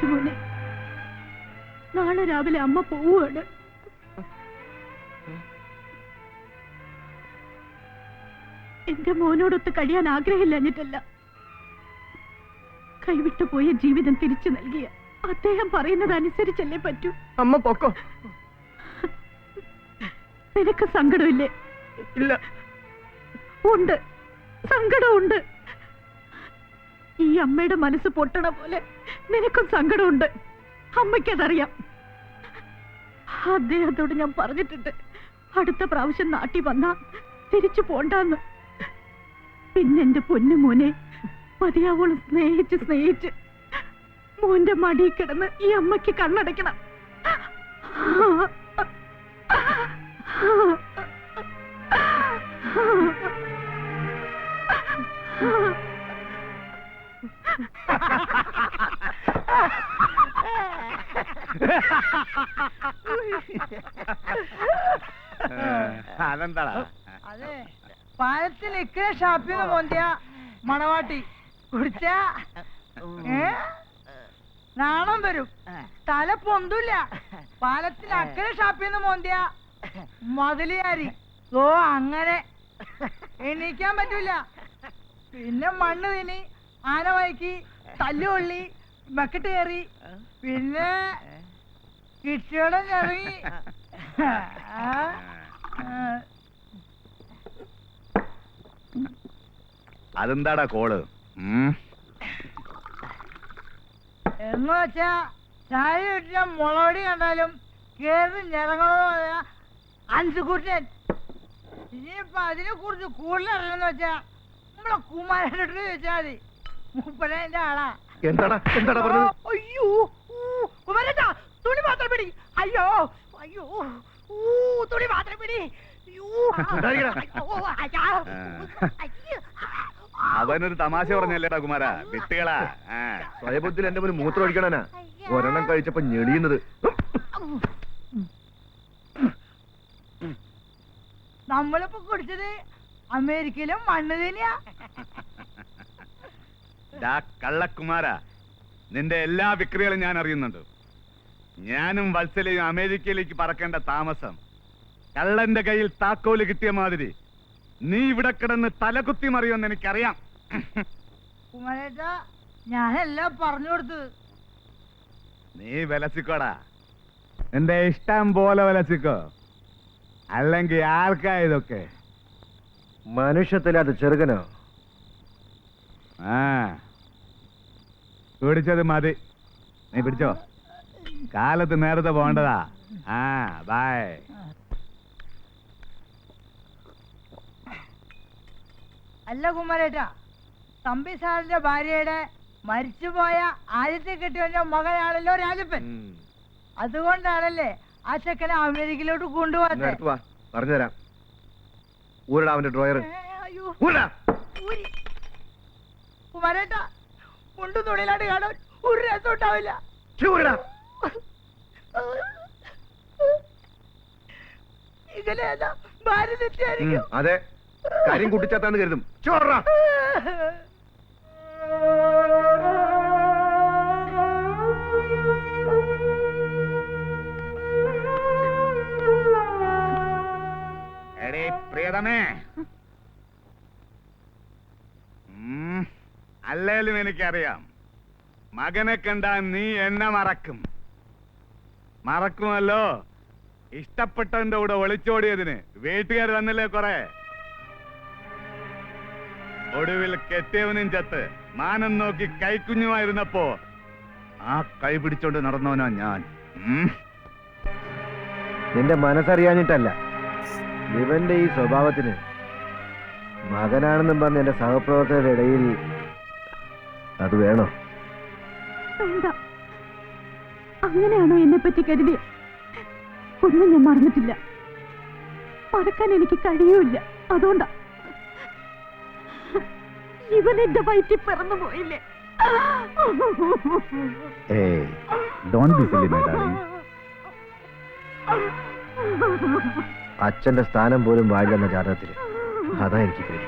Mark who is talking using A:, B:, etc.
A: രാജുമോനെ, നാളെ രാവിലെ അമ്മ പോവുകയാണ്. എന്റെ മോനോടൊത്ത് കഴിയാൻ ആഗ്രഹമില്ലഞ്ഞിട്ടല്ല, കൈവിട്ടു പോയ ജീവിതം തിരിച്ചു നൽകിയ അദ്ദേഹം പറയുന്നത് അനുസരിച്ചല്ലേ പറ്റൂ.
B: അമ്മ പൊക്കോ.
A: നിനക്ക് സങ്കടമില്ലേ?
B: ഇല്ല.
A: ഉണ്ട്, സങ്കടമുണ്ട്. ഈ അമ്മയുടെ മനസ്സ് പൊട്ടണ പോലെ നിനക്കും സങ്കടമുണ്ട്. അമ്മയ്ക്കതറിയാം. അദ്ദേഹത്തോട് ഞാൻ പറഞ്ഞിട്ടുണ്ട്, അടുത്ത പ്രാവശ്യം നാട്ടിൽ വന്നാ തിരിച്ചു പോണ്ടാന്ന്. പിന്നെന്റെ പൊന്നു മോനെ മതിയാവോളം സ്നേഹിച്ച് സ്നേഹിച്ച് മോന്റെ മടി കിടന്ന് ഈ അമ്മയ്ക്ക് കണ്ണടയ്ക്കണം.
C: അതെന്താടാ?
D: അതെ, പാലത്തിൽ ഇക്കരെ ഷാപ്പിന്ന് മോന്തിയ മണവാട്ടി കുടിച്ച നാണം വരും, തല പൊന്തൂല്ല. പാലത്തിൽ അക്കരെ ഷാപ്പിന്ന് മോന്തിയ മതിലിയാരി. ഓ അങ്ങനെ എണീക്കാൻ പറ്റൂല. പിന്നെ മണ്ണ് തിനി, ആന വയക്കി, തല്ലുകൊള്ളി, ബക്കറ്റ് കയറി, പിന്നെ കിട്ടിയോടെ ഇറങ്ങി.
C: അതെന്താടാ കോള്?
D: എന്ന് വെച്ചാ ചായ കിട്ടിയ മുളകടി കണ്ടാലും കേറി ഞെറങ്ങണോ അൻസുകൂട്ടൻ. ഇനിയിപ്പൊ അതിനെ കുറിച്ച് കൂടുതൽ അറിയണമെന്ന് വെച്ചാ നമ്മളെ കുമാരനോട് ചോദിച്ചാ മതി. മുപ്പതിന്റെ ആളാ.
B: എന്താടാ എന്താടാ പറഞ്ഞത്?
D: അയ്യോ കുമാരേട്ടാ, തുണി മാത്രം പിടി. അയ്യോ അയ്യോ, തുണി മാത്രം പിടി.
C: അവനൊരു തമാശ പറഞ്ഞല്ലേടാ കുമാര, വിട്ടുകളാ.
B: സ്വയബുദ്ധിയിൽ എന്റെ മുന്നിൽ മൂത്രം ഒഴിക്കണനാ ഒരെണ്ണം കഴിച്ചപ്പോ ഞെളിയുന്നത്.
D: നമ്മളിപ്പോ കുടിച്ചത് അമേരിക്കയിലും മണ്ണ് തന്നെയാ.
C: കള്ളക്കുമാര, നിന്റെ എല്ലാ വിക്രികളും ഞാൻ അറിയുന്നുണ്ട്. ഞാനും വത്സലയും അമേരിക്കയിലേക്ക് പറക്കേണ്ട താമസം കള്ളന്റെ കയ്യിൽ താക്കോല് കിട്ടിയ മാതിരി നീ ഇവിടെ കിടന്ന് തലകുത്തി മറിയുമെന്ന് എനിക്കറിയാം.
D: കുമാരേട്ടാ, ഞാനെല്ലാം പറഞ്ഞു കൊടുത്തത്.
C: നീ വിലസിക്കോടാ, നിന്റെ ഇഷ്ടം പോലെ വിലസിക്കോ. അല്ലെങ്കിൽ ആർക്കാ ഇതൊക്കെ?
B: മനുഷ്യത്തിലത് ചെറുകനോ?
C: ആ, പിടിച്ചത് മതി. നീ പിടിച്ചോ, കാലത്ത് നേരത്തെ പോണ്ടതാ. ആ, ബൈ.
D: അല്ല കുമാരേട്ടാ, തമ്പി സാറിന്റെ ഭാര്യയുടെ മരിച്ചുപോയ ആദ്യത്തെ കെട്ടിയവന്റെ മകനാണല്ലോ രാജപ്പൻ. അതുകൊണ്ടാണല്ലേ ആ ചെക്കനെ അമേരിക്കയിലോട്ട് കൊണ്ടുപോകാത്ത.
B: പറഞ്ഞുതരാം. ഊരടാ അവന്റെ ഡ്രോയർ.
D: കുമാരേട്ടാ, കൊണ്ടു തുണിയിലാണ്ട് കാണാൻ ഒരു രസം ഉണ്ടാവില്ല. ഇങ്ങനെയല്ല ഭാര്യ തെറ്റായിരിക്കും.
B: അതെ, കാര്യം കൂട്ടിച്ചാത്താന്ന് കരുതും. ചോറാ.
C: പ്രിയതമേ, അല്ലേലും എനിക്കറിയാം, മകനെ കണ്ടാ നീ എന്നെ മറക്കുമല്ലോ. ഇഷ്ടപ്പെട്ടവന്റെ കൂടെ ഒളിച്ചോടിയതിന് വീട്ടുകാർ വന്നില്ലേ കുറെ. ഒടുവിൽ കെട്ടിയവനും ചത്ത് മാനം നോക്കി കൈക്കുഞ്ഞുമായിരുന്നപ്പോ ആ കൈ പിടിച്ചോണ്ട് നടന്നവനാ ഞാൻ.
B: നിന്റെ മനസ്സറിയാഞ്ഞിട്ടല്ല, ഇവന്റെ ഈ സ്വഭാവത്തിന് മകനാണെന്നും പറഞ്ഞ് എന്റെ സഹപ്രവർത്തകരുടെ ഇടയിൽ അത് വേണോ?
A: അങ്ങനെയാണോ എന്നെ പറ്റി കരുതിയ? ഒന്നും ഞാൻ മറന്നിട്ടില്ല, മറക്കാൻ എനിക്ക് കഴിയൂല. അതുകൊണ്ടാ ഇവൻ എന്റെ വയറ്റിൽ പിറന്നു പോയില്ലേ.
B: അച്ഛന്റെ സ്ഥാനം പോലും വാഴില്ലെന്ന ജാതകത്തില്. അതാ എനിക്ക് പേടി.